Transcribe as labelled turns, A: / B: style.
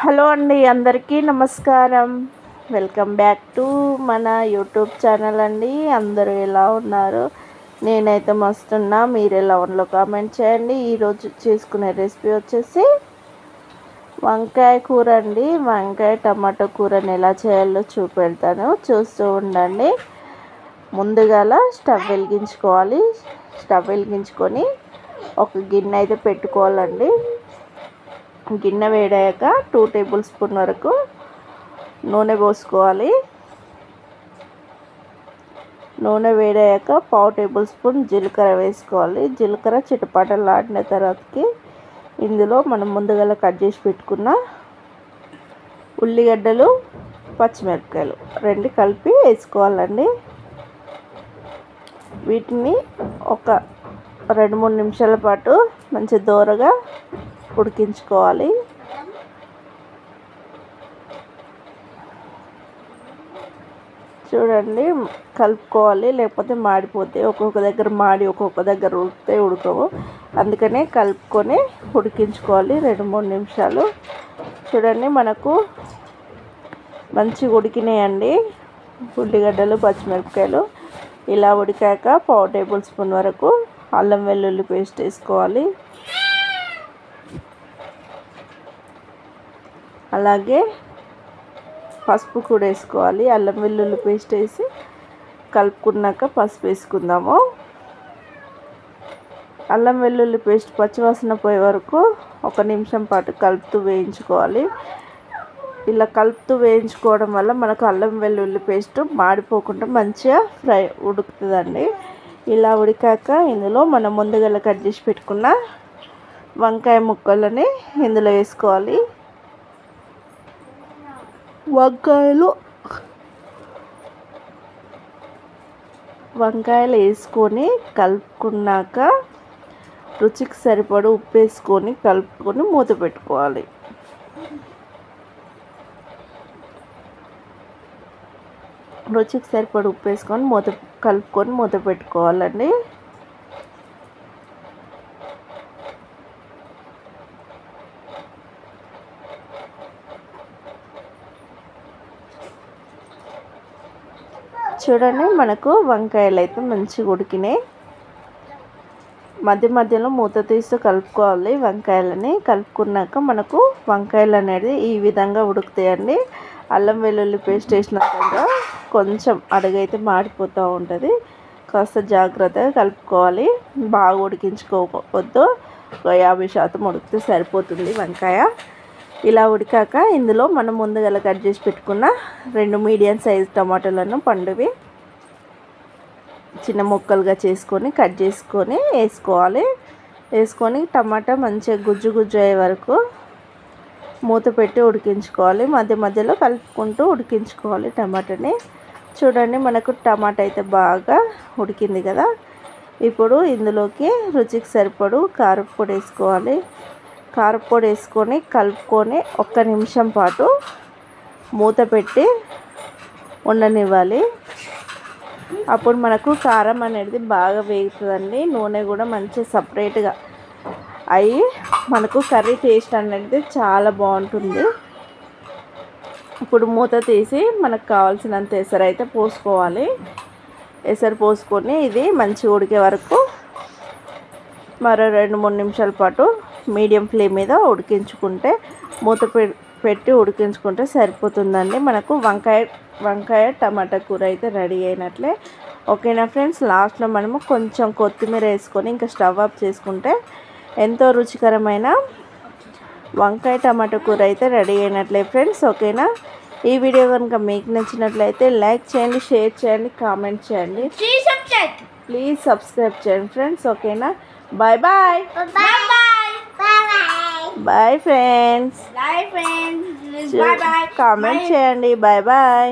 A: Hello అండి, అందరికీ నమస్కారం. వెల్కమ్ బ్యాక్ టు మన యూట్యూబ్ ఛానల్ అండి. అందరూ ఎలా ఉన్నారు? నేనైతే మస్తున్నా. మీరు ఎలా ఉన్నారో కామెంట్ చేయండి. ఈరోజు చేసుకునే రెసిపీ వచ్చేసి వంకాయ కూర అండి. వంకాయ టమాటో కూరని ఎలా చేయాలో చూపెడతాను, చూస్తూ ఉండండి. ముందుగా స్టవ్ వెలిగించుకోవాలి. స్టవ్ వెలిగించుకొని ఒక గిన్నె అయితే పెట్టుకోవాలండి. గిన్నె వేడాక 2 టేబుల్ స్పూన్ వరకు నూనె పోసుకోవాలి. నూనె వేడాక 1/2 టేబుల్ స్పూన్ జీలకర్ర వేసుకోవాలి. జీలకర్ర చిటపటలాడిన తర్వాతకి ఇందులో మనం ముందుగా కట్ చేసి పెట్టుకున్న ఉల్లిగడ్డలు, పచ్చిమిరపకాయలు 2 కలిపి వేసుకోవాలండి. వీటిని ఒక 2-3 నిమిషాల పాటు మంచి దోరగా ఉడికించుకోవాలి. చూడండి, కలుపుకోవాలి, లేకపోతే మాడిపోతాయి. ఒక్కొక్క దగ్గర మాడి ఒక్కొక్క దగ్గర ఉడకవు. అందుకనే కలుపుకొని ఉడికించుకోవాలి 2-3 నిమిషాలు. చూడండి, మనకు మంచిగా ఉడికినాయండి ఉల్లిగడ్డలు, పచ్చిమిరపకాయలు. ఇలా ఉడికాక 1/2 టేబుల్ స్పూన్ వరకు అల్లం వెల్లుల్లి పేస్ట్ వేసుకోవాలి. అలాగే పసుపు కూడా వేసుకోవాలి. అల్లం వెల్లుల్లి పేస్ట్ వేసి కలుపుకున్నాక పసుపు వేసుకుందాము. అల్లం వెల్లుల్లి పేస్ట్ పచ్చివాసన పోయే వరకు 1 నిమిషం పాటు కలుపుతూ వేయించుకోవాలి. ఇలా కలుపుతూ వేయించుకోవడం వల్ల మనకు అల్లం వెల్లుల్లి పేస్ట్ మాడిపోకుండా మంచిగా ఉడుకుతుందండి. ఇలా ఉడికాక ఇందులో మనం ముందుగా కట్ చేసి పెట్టుకున్న వంకాయ ముక్కలని ఇందులో వేసుకోవాలి. వంకాయలు వేసుకొని కలుపుకున్నాక రుచికి సరిపడ ఉప్పు వేసుకొని కలుపుకొని మూత పెట్టుకోవాలి. రుచికి సరిపడ ఉప్పు వేసుకొని కలుపుకొని మూత పెట్టుకోవాలండి. చూడండి, మనకు వంకాయలు అయితే మంచిగా ఉడికినాయి. మధ్య మధ్యలో మూత తీస్తూ కలుపుకోవాలి. వంకాయలని కలుపుకున్నాక మనకు వంకాయలు అనేది ఈ విధంగా ఉడుకుతాయండి. అల్లం వెల్లుల్లి పేస్ట్ వేసినాక కొంచెం అడుగైతే మాడిపోతూ ఉంటుంది. కాస్త జాగ్రత్తగా కలుపుకోవాలి. బాగా ఉడికించుకోవద్దు. 50% ఉడికితే సరిపోతుంది వంకాయ. ఇలా ఉడికాక ఇందులో మనం ముందుగా కట్ చేసి పెట్టుకున్న 2 మీడియం సైజ్ టమాటాలను పండువి చిన్న ముక్కలుగా చేసుకొని కట్ చేసుకొని వేసుకోవాలి. వేసుకొని టమాటా మంచిగా గుజ్జు అయ్యే వరకు మూత పెట్టి ఉడికించుకోవాలి. మధ్య మధ్యలో కలుపుకుంటూ ఉడికించుకోవాలి టమాటాని. చూడండి, మనకు టమాటా అయితే బాగా ఉడికింది కదా. ఇప్పుడు ఇందులోకి రుచికి సరిపడు కారపొడి వేసుకోవాలి. కారపొడి వేసుకొని కలుపుకొని 1 నిమిషం పాటు మూత పెట్టి ఉండనివ్వాలి. అప్పుడు మనకు కారం అనేది బాగా వేగుతుందండి. నూనె కూడా మంచిగా సపరేట్గా అయ్యి మనకు కర్రీ టేస్ట్ అనేది చాలా బాగుంటుంది. ఇప్పుడు మూత తీసి మనకు కావాల్సినంత ఎసరు అయితే పోసుకోవాలి. ఎసరు పోసుకొని ఇది మంచిగా ఉడికే వరకు మరో 2-3 నిమిషాల పాటు మీడియం ఫ్లేమ్ మీద ఉడికించుకుంటే మూత పెట్టి ఉడికించుకుంటే సరిపోతుందండి. మనకు వంకాయ టమాటా కూర అయితే రెడీ అయినట్లే. ఓకేనా ఫ్రెండ్స్, లాస్ట్లో మనము కొంచెం కొత్తిమీర వేసుకొని ఇంకా స్టవ్ ఆఫ్ చేసుకుంటే ఎంతో రుచికరమైన వంకాయ టమాటా కూర అయితే రెడీ అయినట్లే ఫ్రెండ్స్. ఓకేనా, ఈ వీడియో కనుక మీకు నచ్చినట్లయితే లైక్ చేయండి, షేర్ చేయండి, కామెంట్ చేయండి, ప్లీజ్ సబ్స్క్రైబ్ చేయండి ఫ్రెండ్స్. ఓకేనా, bye bye bye friends. Comment చేయండి. Bye bye.